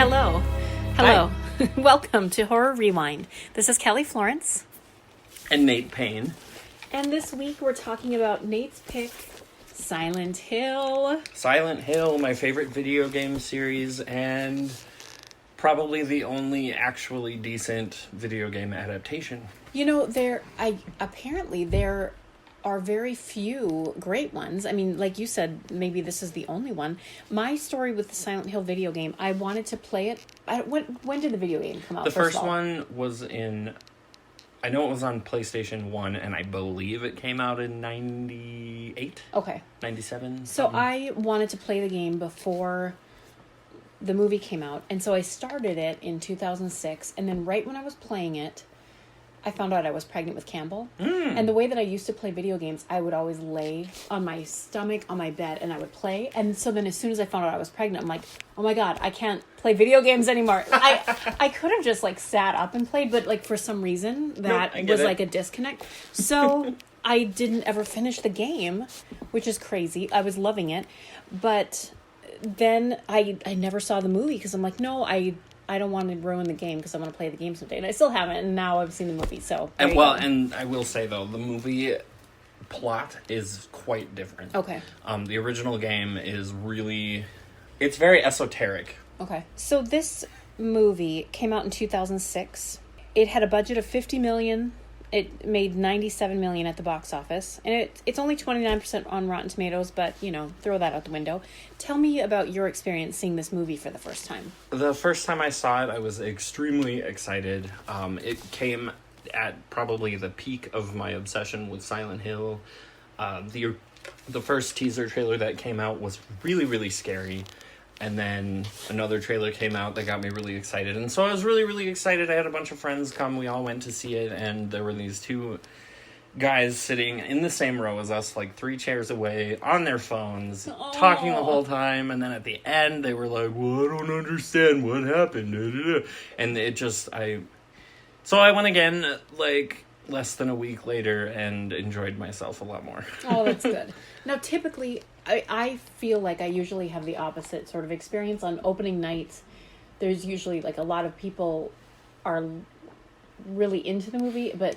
Hello. Hello. Welcome to Horror Rewind. This is Kelly Florence. And Nate Payne. And this week we're talking about Nate's pick, Silent Hill. Silent Hill, my favorite video game series, and probably the only actually decent video game adaptation. You know, there are very few great ones. I mean, like you said, maybe this is the only one. My story with the Silent Hill video game, I wanted to play it. When did the video game come out? The first one was I know it was on PlayStation 1, and I believe it came out in 98? Okay. 97? So I wanted to play the game before the movie came out, and so I started it in 2006, and then right when I was playing it, I found out I was pregnant with Campbell. And the way that I used to play video games, I would always lay on my stomach on my bed and I would play. And so then as soon as I found out I was pregnant, I'm like, oh my God, I can't play video games anymore. I could have just sat up and played, but for some reason that was a disconnect. So I didn't ever finish the game, which is crazy. I was loving it. But then I never saw the movie because I'm like, no, I don't want to ruin the game because I want to play the game someday. And I still haven't, and now I've seen the movie, so... And I will say, though, the movie plot is quite different. Okay. The original game is really... It's very esoteric. Okay. So this movie came out in 2006. It had a budget of $50 million. It made $97 million at the box office. And it's only 29% on Rotten Tomatoes, but, throw that out the window. Tell me about your experience seeing this movie for the first time. The first time I saw it, I was extremely excited. It came at probably the peak of my obsession with Silent Hill. The first teaser trailer that came out was really, really scary. And then another trailer came out that got me really excited. And so I was really, really excited. I had a bunch of friends come. We all went to see it. And there were these two guys sitting in the same row as us, 3 chairs away, on their phones, talking the whole time. And then at the end, they were like, well, I don't understand what happened. And it just, So I went again, less than a week later and enjoyed myself a lot more. Oh, that's good. Now, typically, I feel like I usually have the opposite sort of experience on opening nights. There's usually a lot of people are really into the movie, but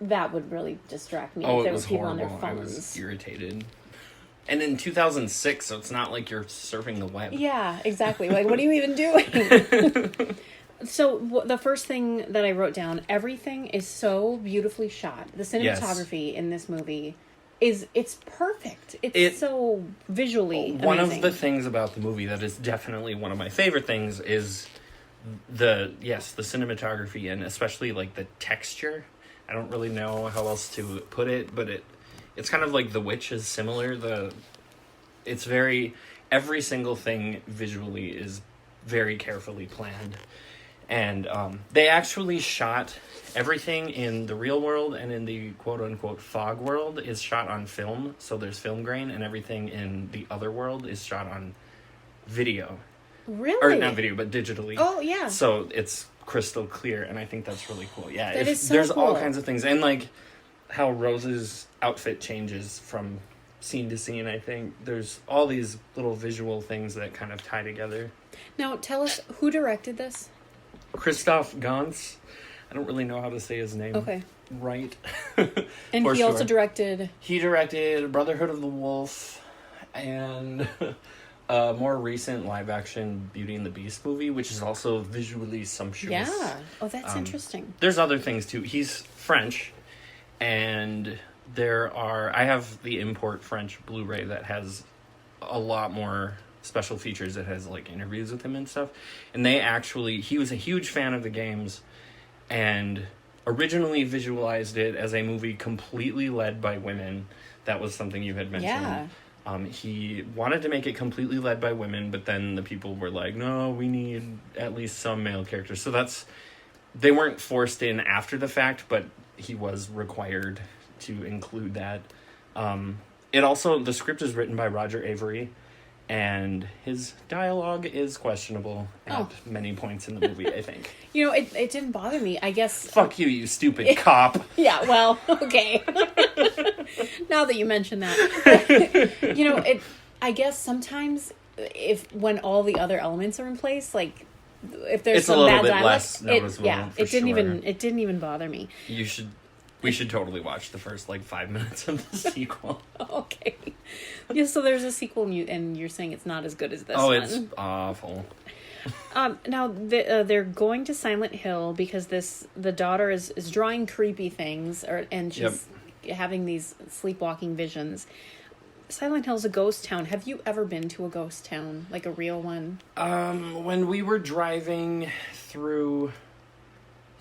that would really distract me if there were people horrible. On their phones. I was irritated. And in 2006, so it's not like you're surfing the web. Yeah, exactly. What are you even doing? So the first thing that I wrote down, everything is so beautifully shot. The cinematography in this movie it's perfect. It's so visually amazing. One of the things about the movie that is definitely one of my favorite things is the cinematography, and especially the texture. I don't really know how else to put it, but it's kind of like The Witch is similar. It's every single thing visually is very carefully planned. And they actually shot everything in the real world and in the quote-unquote fog world is shot on film. So there's film grain, and everything in the other world is shot on video. Really? Or not video, but digitally. Oh, yeah. So it's crystal clear, and I think that's really cool. Yeah, that is so there's cool. all kinds of things. And how Rose's outfit changes from scene to scene, I think. There's all these little visual things that kind of tie together. Now, tell us, who directed this? Christoph Gans. I don't really know how to say his name. Okay. Right. And he also directed... He directed Brotherhood of the Wolf and a more recent live-action Beauty and the Beast movie, which is also visually sumptuous. Yeah. Oh, that's interesting. There's other things, too. He's French, and I have the import French Blu-ray that has a lot more special features. That has interviews with him and stuff, and he was a huge fan of the games and originally visualized it as a movie completely led by women. That was something you had mentioned. Yeah. He wanted to make it completely led by women, but then the people were like, no, we need at least some male characters. So they weren't forced in after the fact, but he was required to include that. The script is written by Roger Avery, and his dialogue is questionable at many points in the movie, I think. It didn't bother me, I guess. Fuck you stupid cop. Yeah, well, okay. Now that you mention that. I guess sometimes when all the other elements are in place, if there's It's some a little bad bit dialect, less noticeable, for it didn't sure. even bother me. We should totally watch the first 5 minutes of the sequel. Okay. Yeah, so there's a sequel, and you're saying it's not as good as this Oh, one. it's awful. Now they're going to Silent Hill because the daughter is drawing creepy things, and she's having these sleepwalking visions. Silent Hill's a ghost town. Have you ever been to a ghost town, like a real one? When we were driving through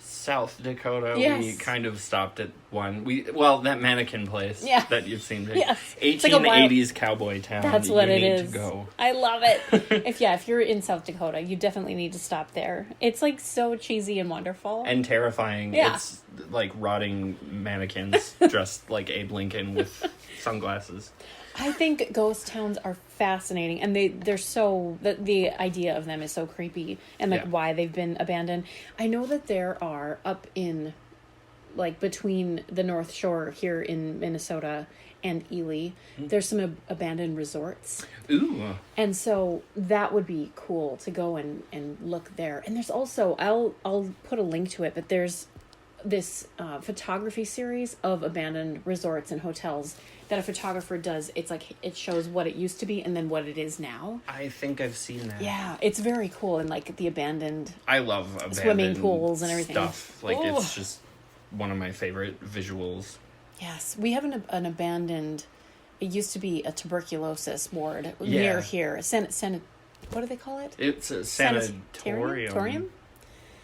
South Dakota, Yes. we kind of stopped at one. That mannequin place that you've seen. Yes. 1880s cowboy town. That's what it is. To go. I love it. If you're in South Dakota, you definitely need to stop there. It's so cheesy and wonderful. And terrifying. Yeah. It's rotting mannequins dressed like Abe Lincoln with sunglasses. I think ghost towns are fascinating, and they're so the idea of them is so creepy, and why they've been abandoned. I know that there are up in between the North Shore here in Minnesota and Ely, there's some abandoned resorts. Ooh. And so that would be cool to go and look there. And there's also I'll put a link to it, but there's this photography series of abandoned resorts and hotels that a photographer does. It's it shows what it used to be and then what it is now. I think I've seen that. Yeah, it's very cool, and the abandoned I love abandoned swimming pools and everything. Stuff. It's just one of my favorite visuals. Yes, we have an abandoned. It used to be a tuberculosis ward near here. What do they call it? It's a sanatorium.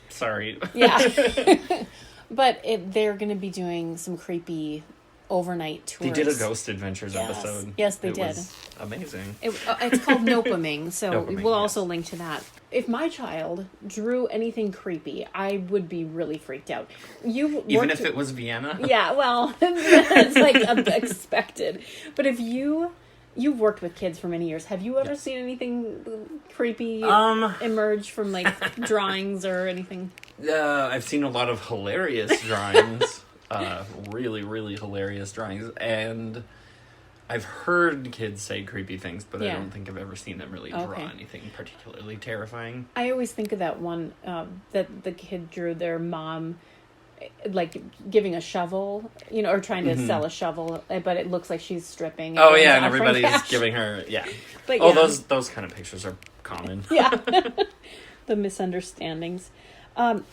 Sorry. Yeah. But they're going to be doing some creepy overnight tours. They did a Ghost Adventures episode. Yes, they did. Was amazing. It's called Nopaming, so Nopaming, we'll also link to that. If my child drew anything creepy, I would be really freaked out. Even if it was Vienna? Yeah, well, it's expected. But if you've worked with kids for many years, have you ever seen anything creepy emerge from drawings or anything? I've seen a lot of hilarious drawings. Really, really hilarious drawings. And I've heard kids say creepy things, but I don't think I've ever seen them really draw anything particularly terrifying. I always think of that one that the kid drew their mom giving a shovel, or trying to sell a shovel, but it looks like she's stripping. Oh yeah, and everybody's giving her But those kind of pictures are common. Yeah. The misunderstandings.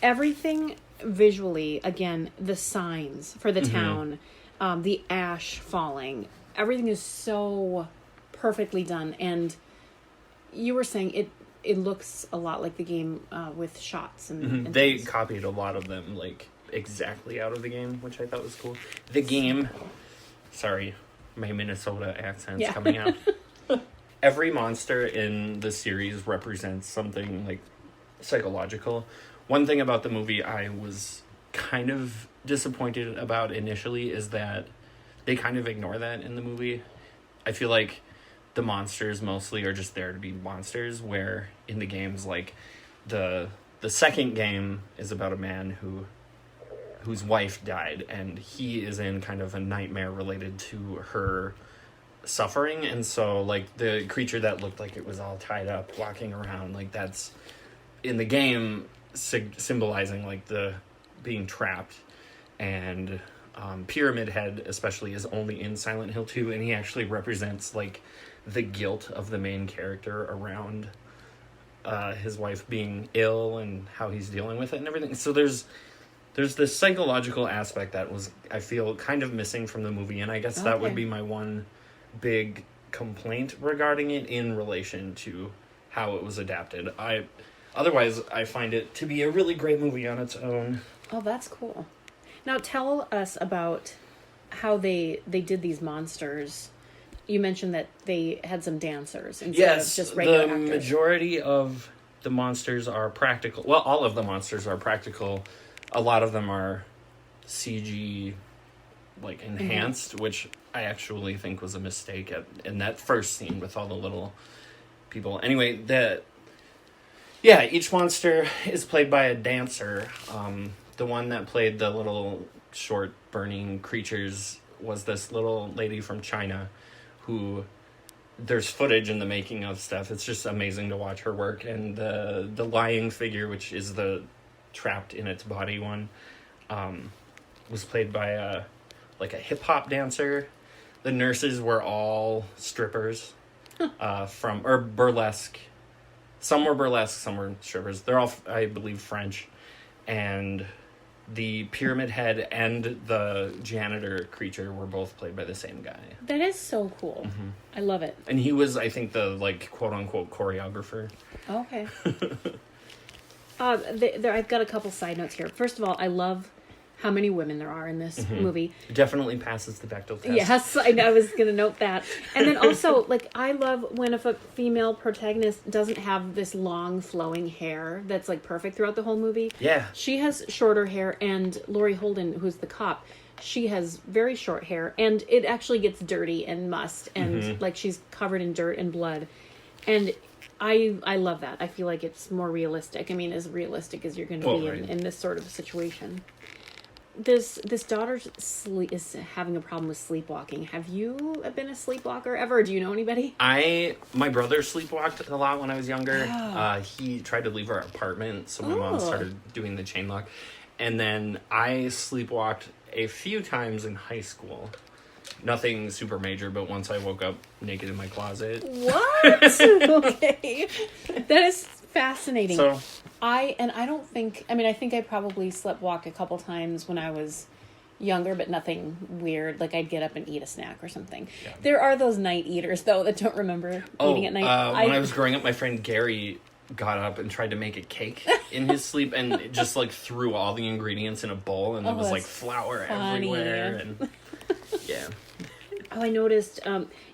Everything visually, again, the signs for the town, the ash falling, everything is so perfectly done. And you were saying it looks a lot like the game with shots and they things. copied a lot of them exactly out of the game, which I thought was cool. The game, sorry, my Minnesota accent's coming out. Every monster in the series represents something psychological. One thing about the movie I was kind of disappointed about initially is that they kind of ignore that in the movie. I feel like the monsters mostly are just there to be monsters, where in the games, the second game is about a man whose wife died, and he is in kind of a nightmare related to her suffering, and so the creature that looked like it was all tied up walking around, that's in the game symbolizing the being trapped. And Pyramid Head especially is only in Silent Hill 2, and he actually represents the guilt of the main character around his wife being ill and how he's dealing with it and everything. So there's this psychological aspect that was, I feel, kind of missing from the movie, and I guess that would be my one big complaint regarding it in relation to how it was adapted. Otherwise, I find it to be a really great movie on its own. Oh, that's cool. Now tell us about how they did these monsters. You mentioned that they had some dancers instead of just regular actors. The majority of the monsters are practical. Well, all of the monsters are practical. A lot of them are CG, enhanced, which I actually think was a mistake in that first scene with all the little people. Anyway, each monster is played by a dancer. The one that played the little short burning creatures was this little lady from China who there's footage in the making of stuff. It's just amazing to watch her work. And the lying figure, which is the trapped in its body one, was played by a hip hop dancer. The nurses were all strippers, or burlesque. Some were burlesque, some were strippers. They're all, I believe, French. And the pyramid head and the janitor creature were both played by the same guy. That is so cool. Mm-hmm. I love it. And he was, I think, the, quote unquote choreographer. Okay. I've got a couple side notes here. First of all, I love how many women there are in this movie. It definitely passes the Bechdel test. Yes, I was going to note that. And then also, I love when if a female protagonist doesn't have this long flowing hair that's perfect throughout the whole movie. Yeah. She has shorter hair, and Laurie Holden, who's the cop, she has very short hair, and it actually gets dirty and mussed, and she's covered in dirt and blood. And I love that. I feel like it's more realistic. I mean, as realistic as you're going to be in this sort of situation. This daughter is having a problem with sleepwalking. Have you been a sleepwalker ever? Do you know anybody? My brother sleepwalked a lot when I was younger. He tried to leave our apartment, so my mom started doing the chain lock. And then I sleepwalked a few times in high school. Nothing super major, but once I woke up naked in my closet. What? Okay. That is fascinating. So, I think I probably sleptwalked a couple times when I was younger, but nothing weird. I'd get up and eat a snack or something. Yeah. There are those night eaters, though, that don't remember eating at night. When I was growing up, my friend Gary got up and tried to make a cake in his sleep and just threw all the ingredients in a bowl, and there was flour everywhere. And yeah. I noticed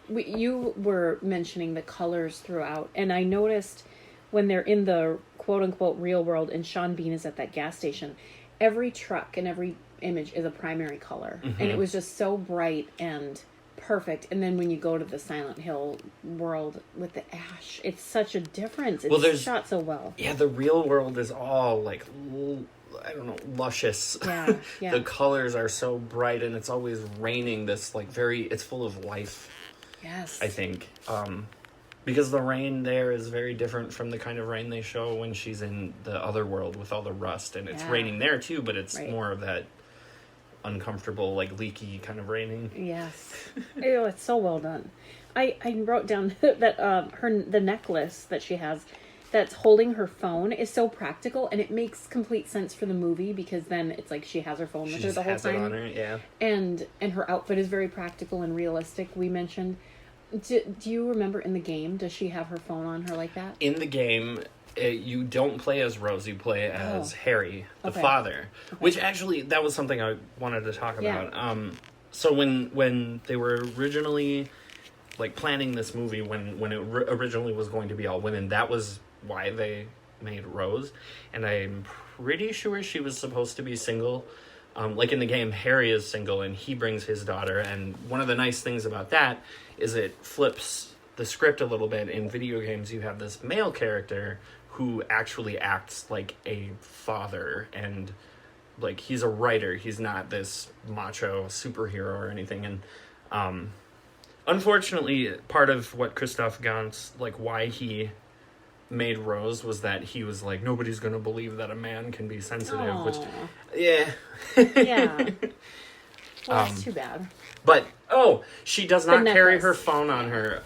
you were mentioning the colors throughout, and I noticed when they're in the quote-unquote real world and Sean Bean is at that gas station, every truck and every image is a primary color. Mm-hmm. And it was just so bright and perfect. And then when you go to the Silent Hill world with the ash, it's such a difference. It's shot so well. Yeah, the real world is all, I don't know, luscious. Yeah. The colors are so bright, and it's always raining it's full of life. Yes. I think. Because the rain there is very different from the kind of rain they show when she's in the other world with all the rust. And it's raining there too, but it's more of that uncomfortable, leaky kind of raining. Yes. Ew, it's so well done. I wrote down that the necklace that she has that's holding her phone is so practical, and it makes complete sense for the movie, because then it's she has her phone with her the whole time. It on her, yeah. And her outfit is very practical and realistic, we mentioned. Do you remember in the game, does she have her phone on her like that? In the game, you don't play as Rose, you play as Harry, the father. Okay. Which actually, that was something I wanted to talk about. Yeah. So when they were originally planning this movie, when it originally was going to be all women, that was why they made Rose. And I'm pretty sure she was supposed to be single. In the game, Harry is single and he brings his daughter. And one of the nice things about that is it flips the script a little bit. In video games, you have this male character who actually acts like a father, and he's a writer. He's not this macho superhero or anything. And unfortunately, part of what Christoph Gans, why he made Rose was that he was nobody's gonna believe that a man can be sensitive. Aww. Which yeah. Well, that's too bad. But she does not carry her phone on her.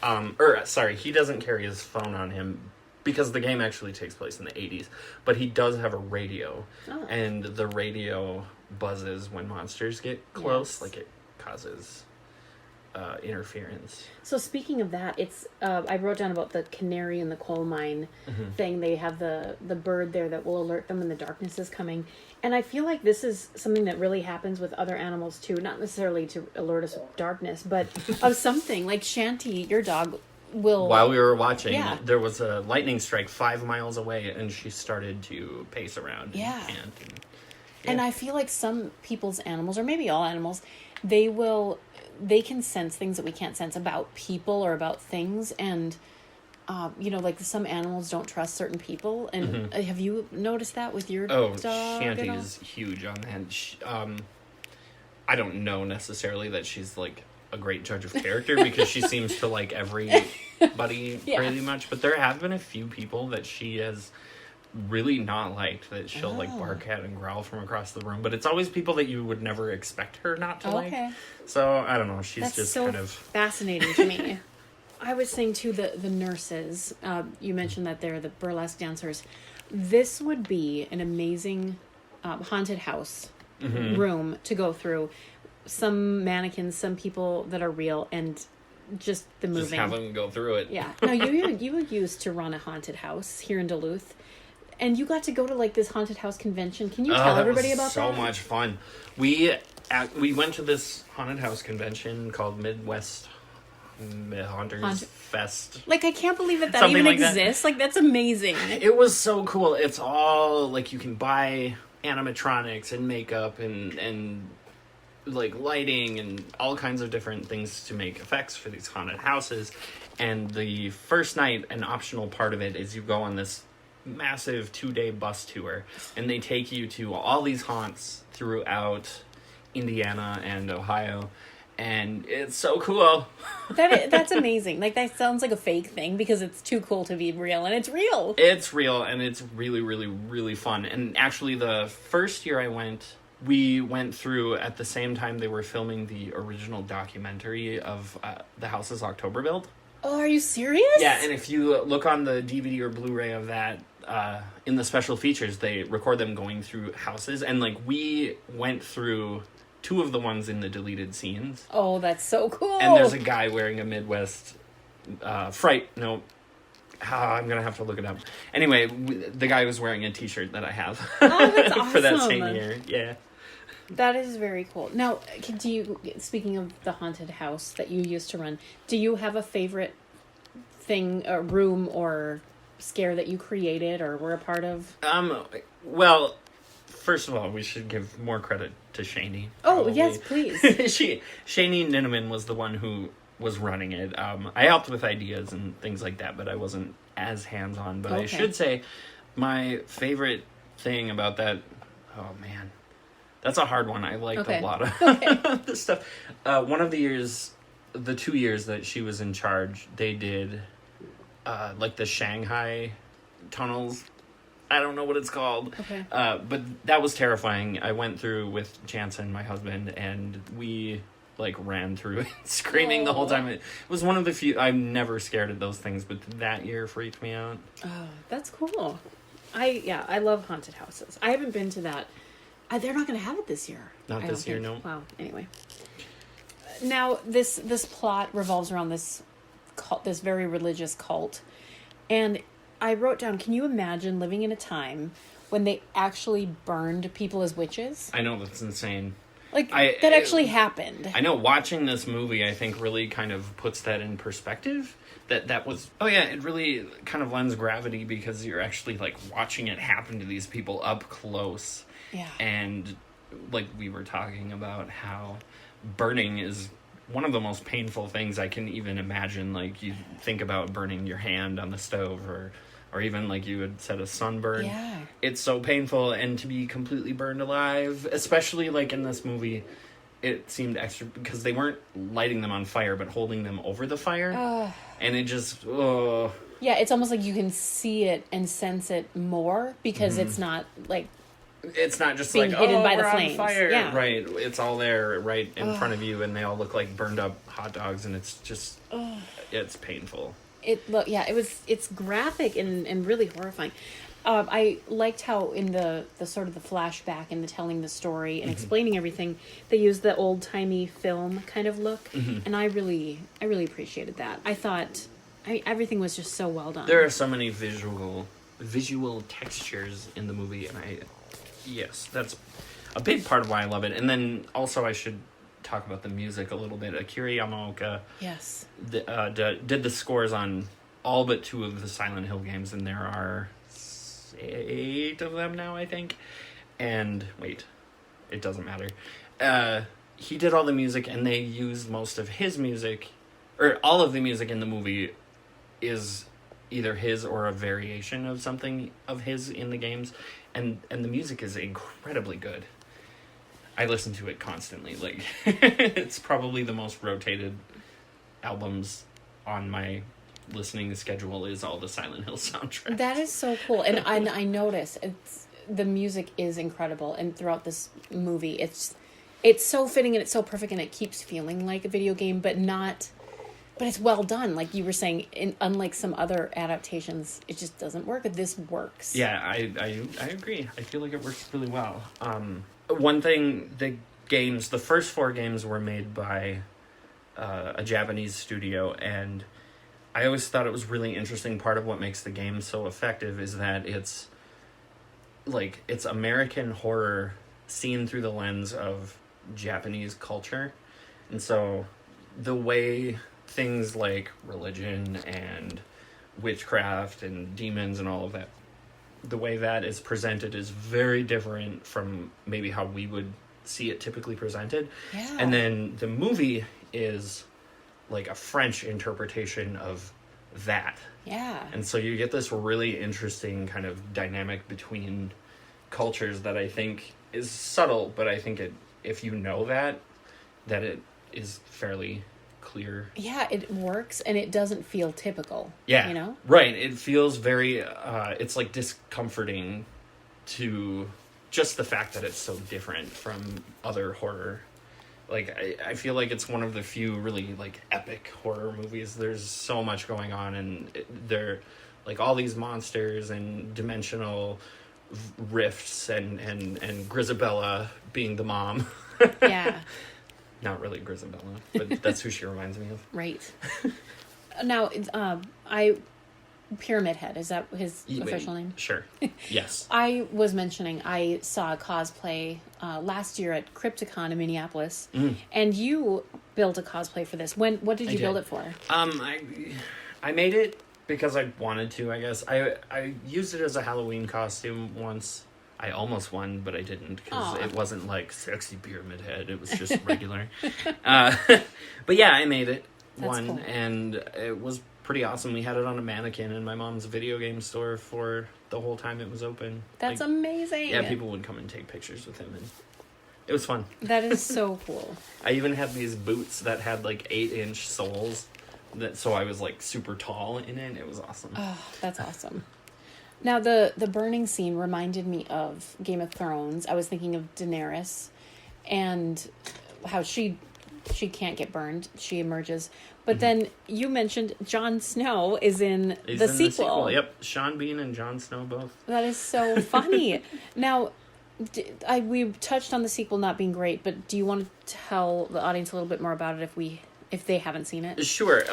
He doesn't carry his phone on him because the game actually takes place in the 80s. But he does have a radio, and the radio buzzes when monsters get close. Yes. It causes interference. So speaking of that, it's I wrote down about the canary in the coal mine thing. They have the bird there that will alert them when the darkness is coming. And I feel like this is something that really happens with other animals too, not necessarily to alert us of darkness, but of something. Shanty, your dog, will... While we were watching, there was a lightning strike 5 miles away, and she started to pace around and pant. And I feel like some people's animals, or maybe all animals, they can sense things that we can't sense about people or about things. And, some animals don't trust certain people. And have you noticed that with your dog? Shanty's huge on that. I don't know necessarily that she's a great judge of character because she seems to like everybody pretty much. But there have been a few people that she has really not liked, that she'll like bark at and growl from across the room. But it's always people that you would never expect her not to like. So I don't know. She's just so kind of fascinating to me. I was saying too, the nurses. You mentioned that they're the burlesque dancers. This would be an amazing haunted house room to go through. Some mannequins, some people that are real, and just the moving. Just have them go through it. Yeah. No, you used to run a haunted house here in Duluth, and you got to go to like this haunted house convention. Can you tell everybody about that? So much fun. We went to this haunted house convention called Midwest Haunters Fest. Like, I can't believe that Something even like exists. Like, that's amazing. It was so cool. It's all like you can buy animatronics and makeup and like lighting and all kinds of different things to make effects for these haunted houses. And the first night, an optional part of it is you go on this massive 2-day bus tour, and they take you to all these haunts throughout Indiana and Ohio. And it's so cool. That's amazing. Like, that sounds like a fake thing because it's too cool to be real, and it's real. It's real, and it's really, really, really fun. And actually, the first year I went, we went through at the same time they were filming the original documentary of The House's October Build. Oh, are you serious? Yeah, and if you look on the DVD or Blu-ray of that, in the special features, they record them going through houses. And, like, we went through 2 of the ones in the deleted scenes. Oh, that's so cool. And there's a guy wearing a Midwest Fright. No, I'm going to have to look it up. Anyway, the guy was wearing a t-shirt that I have. Oh, that's awesome. For that same year. Yeah. That is very cool. Now, speaking of the haunted house that you used to run, do you have a favorite thing, a room or scare that you created or were a part of? Well, first of all, we should give more credit to Shani. Oh, probably. yes, please. Shani Ninneman was the one who was running it. I helped with ideas and things like that, but I wasn't as hands-on. But I should say my favorite thing about that, oh man, that's a hard one. I liked a lot of this stuff. One of the years, the 2 years that she was in charge, they did like the Shanghai tunnels. I don't know what it's called. Okay. But that was terrifying. I went through with Jansen, my husband, and we like ran through it screaming the whole time. It was one of the few. I'm never scared of those things, but that year freaked me out. Oh, that's cool. I love haunted houses. I haven't been to that. They're not going to have it this year. Not this year, no. Wow. Anyway, now this plot revolves around this cult, this very religious cult, and I wrote down, can you imagine living in a time when they actually burned people as witches? I know, that's insane. Like, that actually happened. I know, watching this movie, I think, really kind of puts that in perspective. That was, it really kind of lends gravity because you're actually, like, watching it happen to these people up close. Yeah. And, like, we were talking about how burning is one of the most painful things I can even imagine. Like, you think about burning your hand on the stove or even, like you had said, a sunburn. Yeah. It's so painful, and to be completely burned alive, especially, like, in this movie, it seemed extra, because they weren't lighting them on fire, but holding them over the fire. And it just, Yeah, it's almost like you can see it and sense it more, because it's not, like... It's not just being like, hidden by we're the on flames. fire. Yeah. Right, it's all there right in front of you, and they all look like burned up hot dogs, and it's just, it's painful. It's graphic and really horrifying. I liked how in the sort of the flashback and the telling the story and explaining everything, they used the old timey film kind of look, and I really appreciated that. I thought everything was just so well done. There are so many visual textures in the movie, and yes, that's a big part of why I love it. And then also I should talk about the music a little bit. Akira Yamaoka did the scores on all but 2 of the Silent Hill games, and there are 8 of them now, I think. And wait, it doesn't matter. He did all the music, and they used most of his music, or all of the music in the movie is either his or a variation of something of his in the games, and the music is incredibly good. I listen to it constantly. Like, it's probably the most rotated albums on my listening schedule is all the Silent Hill soundtracks. That is so cool. And I notice the music is incredible, and throughout this movie it's so fitting and it's so perfect, and it keeps feeling like a video game, but it's well done. Like you were saying, unlike some other adaptations, it just doesn't work, but this works. Yeah, I agree. I feel like it works really well. One thing, the first 4 games were made by a Japanese studio, and I always thought it was really interesting. Part of what makes the game so effective is that it's American horror seen through the lens of Japanese culture. And so the way things like religion and witchcraft and demons and all of that, the way that is presented is very different from maybe how we would see it typically presented. Yeah. And then the movie is like a French interpretation of that. Yeah. And so you get this really interesting kind of dynamic between cultures that I think is subtle, but I think if you know that it is fairly clear. Yeah, it works, and it doesn't feel typical. Yeah. You know? Right. It feels very, it's like discomforting to just the fact that it's so different from other horror. Like, I feel like it's one of the few really, like, epic horror movies. There's so much going on, and they're, like, all these monsters and dimensional rifts and Grisabella being the mom. Yeah. Not really Grisabella, but that's who she reminds me of. Right. Now, Pyramid Head, is that his official name? Sure. Yes. I was mentioning I saw a cosplay last year at Crypticon in Minneapolis, and you built a cosplay for this. What did you build it for? I made it because I wanted to, I guess. I used it as a Halloween costume once. I almost won, but I didn't because it wasn't like sexy Pyramid Head. It was just regular. But yeah, I made it. That's cool. And it was pretty awesome. We had it on a mannequin in my mom's video game store for the whole time it was open. That's amazing. Yeah, people would come and take pictures with him, and it was fun. That is so cool. I even had these boots that had like 8-inch soles, so I was like super tall in it. It was awesome. Oh, that's awesome. Now, the burning scene reminded me of Game of Thrones. I was thinking of Daenerys and how she can't get burned. She emerges. But then you mentioned Jon Snow is in the sequel. Yep, Sean Bean and Jon Snow both. That is so funny. Now, we touched on the sequel not being great, but do you want to tell the audience a little bit more about it if they haven't seen it? Sure.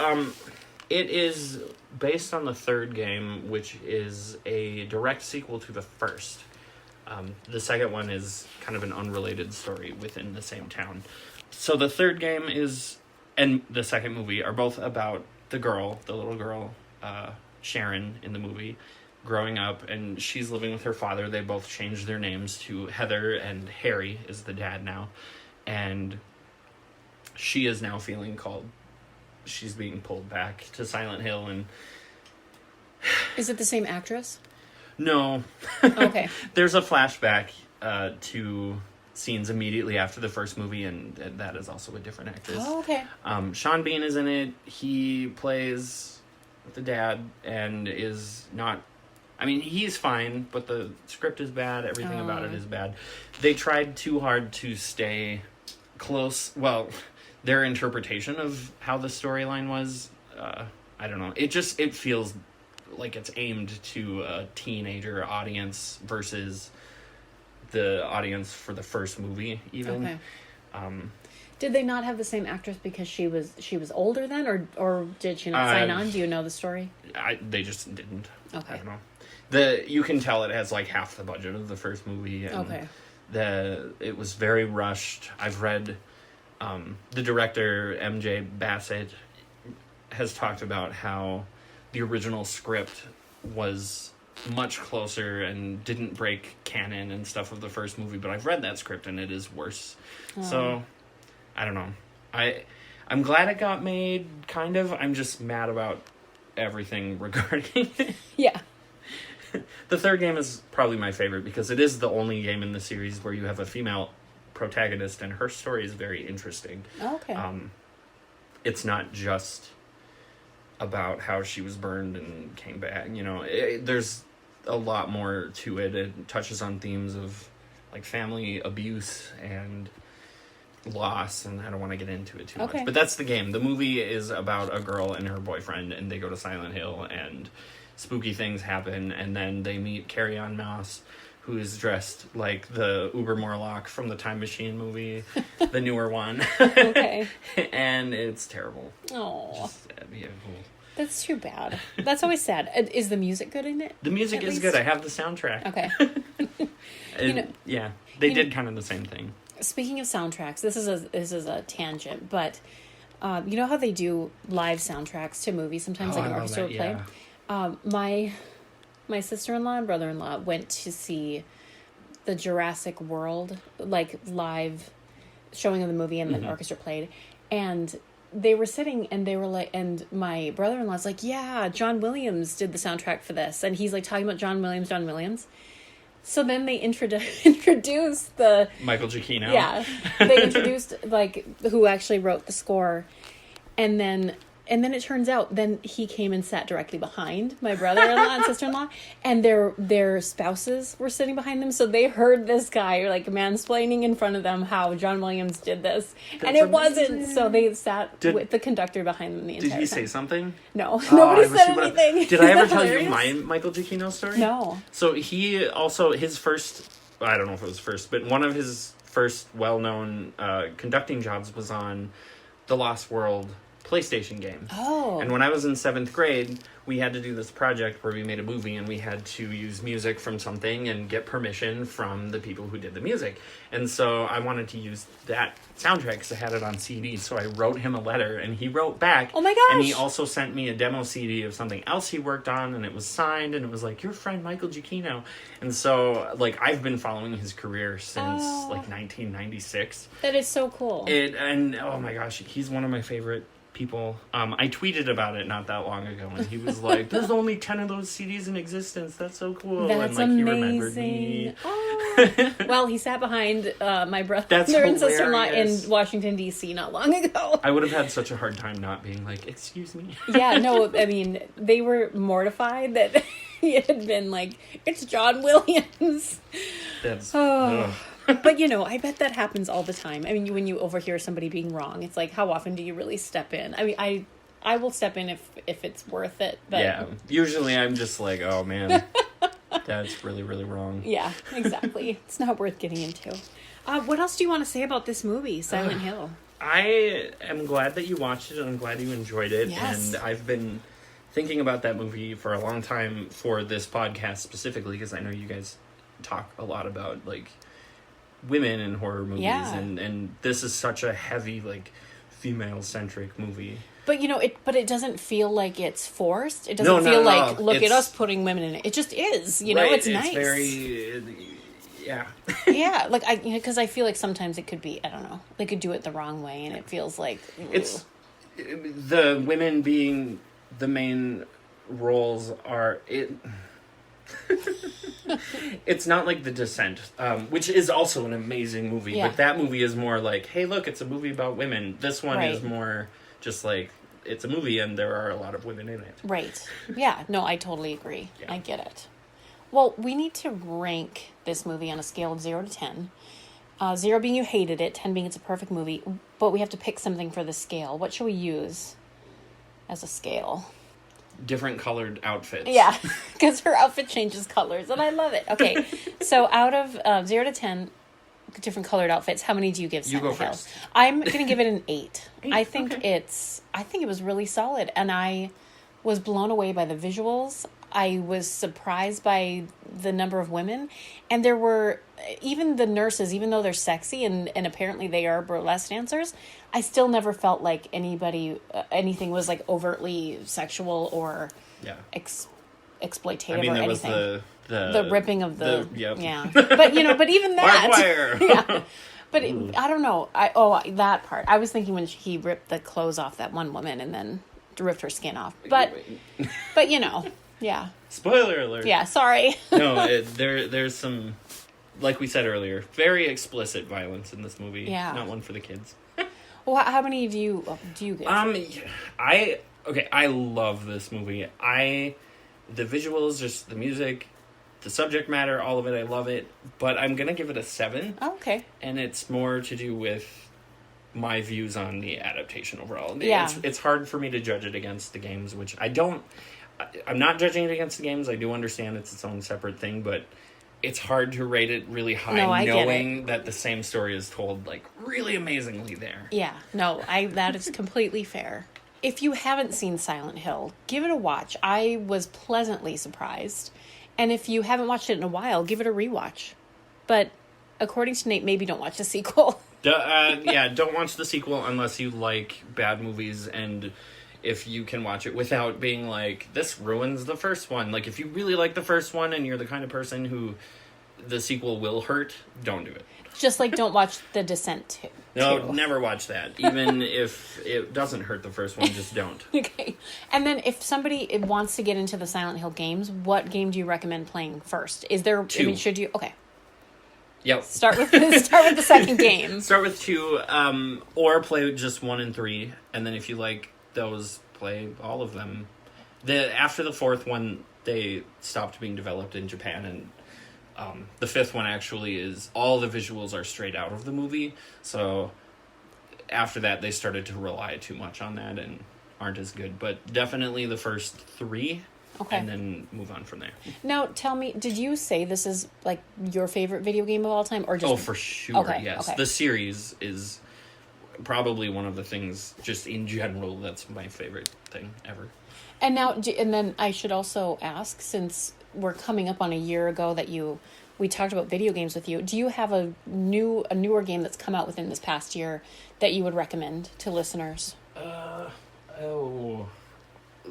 It is based on the third game, which is a direct sequel to the first. The second one is kind of an unrelated story within the same town. So the third game and the second movie are both about the little girl, Sharon in the movie, growing up, and she's living with her father. They both changed their names to Heather, and Harry is the dad now. And she is now feeling called. She's being pulled back to Silent Hill, and Is it the same actress? No. Okay. There's a flashback to scenes immediately after the first movie, and that is also a different actress. Oh, okay. Sean Bean is in it. He plays the dad and is not... I mean, he's fine, but the script is bad. Everything about it is bad. They tried too hard to stay close. Well, their interpretation of how the storyline was, I don't know. It feels like it's aimed to a teenager audience versus the audience for the first movie, even. Okay. Did they not have the same actress because she was older then, or did she not sign on? Do you know the story? They just didn't. Okay. I don't know. You can tell it has like half the budget of the first movie. And okay. It was very rushed. I've read the director, MJ Bassett, has talked about how the original script was much closer and didn't break canon and stuff of the first movie, but I've read that script and it is worse. So, I don't know. I'm glad it got made, kind of. I'm just mad about everything regarding it. Yeah. The third game is probably my favorite because it is the only game in the series where you have a female protagonist, and her story is very interesting. Oh, okay. It's not just about how she was burned and came back. You know, there's a lot more to it. It touches on themes of like family abuse and loss, and I don't want to get into it too much. But that's the game. The movie is about a girl and her boyfriend, and they go to Silent Hill, and spooky things happen, and then they meet Carrie-Anne Moss, who is dressed like the Uber Morlock from the Time Machine movie, the newer one. Okay. And it's terrible. Oh. Yeah, cool. That's too bad. That's always sad. Is the music good in it? The music is good. I have the soundtrack. Okay. And, yeah, they did kind of the same thing. Speaking of soundtracks, this is a tangent, but you know how they do live soundtracks to movies sometimes, like an orchestra would play? Yeah. My sister-in-law and brother-in-law went to see the Jurassic World, like, live showing of the movie, and the orchestra played. And they were sitting, and they were like, and my brother-in-law's like, yeah, John Williams did the soundtrack for this. And he's, like, talking about John Williams. So then they introduced the... Michael Giacchino. Yeah. They introduced, like, who actually wrote the score. And then it turns out, then he came and sat directly behind my brother-in-law and sister-in-law, and their spouses were sitting behind them, so they heard this guy, like, mansplaining in front of them how John Williams did this. And it wasn't, so they sat with the conductor behind them the entire time. Did he say something? No. Nobody said anything. Did I ever tell you my Michael Giacchino story? No. So he also, his first, I don't know if it was first, but one of his first well-known conducting jobs was on The Lost World PlayStation game. Oh. And when I was in 7th grade, we had to do this project where we made a movie, and we had to use music from something and get permission from the people who did the music. And so I wanted to use that soundtrack because I had it on CD. So I wrote him a letter, and he wrote back. Oh my gosh. And he also sent me a demo CD of something else he worked on, and it was signed, and it was like, your friend Michael Giacchino. And so, like, I've been following his career since like 1996. That is so cool. And oh my gosh, he's one of my favorite people. I tweeted about it not that long ago, and he was like, there's only 10 of those CDs in existence. That's so cool. That's and like amazing. he remembered me. Oh. Well, he sat behind my brother and sister-in-law in Washington, D.C. not long ago. I would have had such a hard time not being like, excuse me. Yeah, no, I mean, they were mortified that he had been like, it's John Williams. That's... But, you know, I bet that happens all the time. I mean, when you overhear somebody being wrong, it's like, how often do you really step in? I mean, I will step in if it's worth it. But... Yeah, usually I'm just like, oh, man, that's really, really wrong. Yeah, exactly. It's not worth getting into. What else do you want to say about this movie, Silent Hill? I am glad that you watched it, and I'm glad you enjoyed it. Yes. And I've been thinking about that movie for a long time for this podcast specifically, because I know you guys talk a lot about, like, women in horror movies, and this is such a heavy, like, female-centric movie. But, you know, it doesn't feel like it's forced. It doesn't feel like, look at us putting women in it. It just is, you know, it's nice. It's very, yeah. Yeah, like, because I feel like sometimes it could be, I don't know, they could do it the wrong way, and it feels like... Ugh. It's, the women being the main roles are... It's not like The Descent, which is also an amazing movie, but that movie is more like, hey, look, it's a movie about women. This one is more just like, it's a movie and there are a lot of women in it. Right. Yeah, no, I totally agree. Yeah. I get it. Well, we need to rank this movie on a scale of 0 to 10. 0 being you hated it, 10 being it's a perfect movie, but we have to pick something for the scale. What should we use as a scale? Different colored outfits. Yeah, because her outfit changes colors, and I love it. Okay, so out of 0 to 10, different colored outfits, how many do you give Silent Hill? You go first. I'm going to give it an 8. I think I think it was really solid, and I was blown away by the visuals. I was surprised by the number of women, and there were, even the nurses, even though they're sexy and apparently they are burlesque dancers, I still never felt like anything was like overtly sexual or exploitative or anything. There was the ripping of the yeah. But but even that, wire. Yeah. But I don't know. That part. I was thinking when he ripped the clothes off that one woman and then ripped her skin off. But yeah. Spoiler alert. Yeah, sorry. No, there's some like we said earlier, very explicit violence in this movie. Yeah. Not one for the kids. Well, how many do you get? I love this movie. The visuals, just the music, the subject matter, all of it, I love it. But I'm gonna give it a 7. Oh, okay. And it's more to do with my views on the adaptation overall. Yeah. It's hard for me to judge it against the games, which I don't. I'm not judging it against the games. I do understand it's its own separate thing, but it's hard to rate it really high, knowing that the same story is told like really amazingly there. Yeah, no, that is completely fair. If you haven't seen Silent Hill, give it a watch. I was pleasantly surprised. And if you haven't watched it in a while, give it a rewatch. But according to Nate, maybe don't watch the sequel. Don't watch the sequel unless you like bad movies, and if you can watch it without being like, this ruins the first one. Like, if you really like the first one and you're the kind of person who the sequel will hurt, don't do it. Just like don't watch The Descent 2. No, never watch that. Even if it doesn't hurt the first one, just don't. Okay. And then if somebody wants to get into the Silent Hill games, what game do you recommend playing first? Is there... 2. I mean, should you... Okay. Yep. Start with the second game. Start with 2, or play just 1 and 3, and then if you like those, play all of them. After the 4th one, they stopped being developed in Japan, and the 5th one actually is all the visuals are straight out of the movie. So after that, they started to rely too much on that and aren't as good. But definitely the first 3. Okay. And then move on from there. Now, tell me, did you say this is like your favorite video game of all time, or just? Oh, for sure. Okay, yes, okay. The series is probably one of the things, just in general, that's my favorite thing ever. And now, and then I should also ask, since we're coming up on a year ago that we talked about video games with you, do you have a newer game that's come out within this past year that you would recommend to listeners?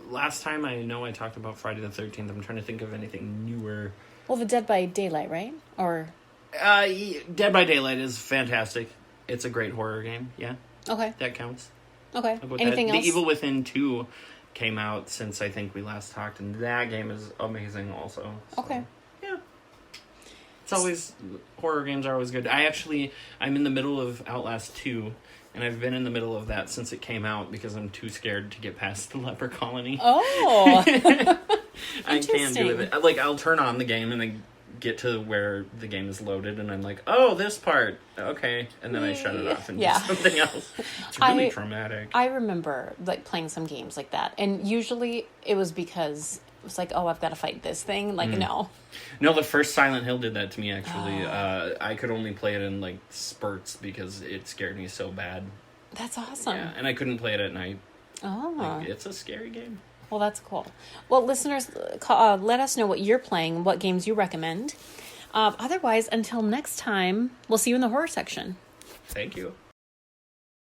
Last time I know I talked about Friday the 13th. I'm trying to think of anything newer. Well, the Dead by Daylight, right? Or Dead by Daylight is fantastic. It's a great horror game. Yeah. Okay. That counts. Okay. Anything else? The Evil Within 2 came out since I think we last talked, and that game is amazing also. So, okay. Yeah. It's always... Horror games are always good. I'm in the middle of Outlast 2, and I've been in the middle of that since it came out because I'm too scared to get past the leper colony. Oh! I can't do it. Like, I'll turn on the game and then get to where the game is loaded, and I'm like, oh, this part. Okay. And then I shut it off and do something else. It's really traumatic. I remember, like, playing some games like that, and usually it was because... It's like, oh, I've got to fight this thing. Like, no. No, the first Silent Hill did that to me, actually. I could only play it in, like, spurts because it scared me so bad. That's awesome. Yeah, and I couldn't play it at night. Oh. Like, it's a scary game. Well, that's cool. Well, listeners, let us know what you're playing, what games you recommend. Otherwise, until next time, we'll see you in the horror section. Thank you.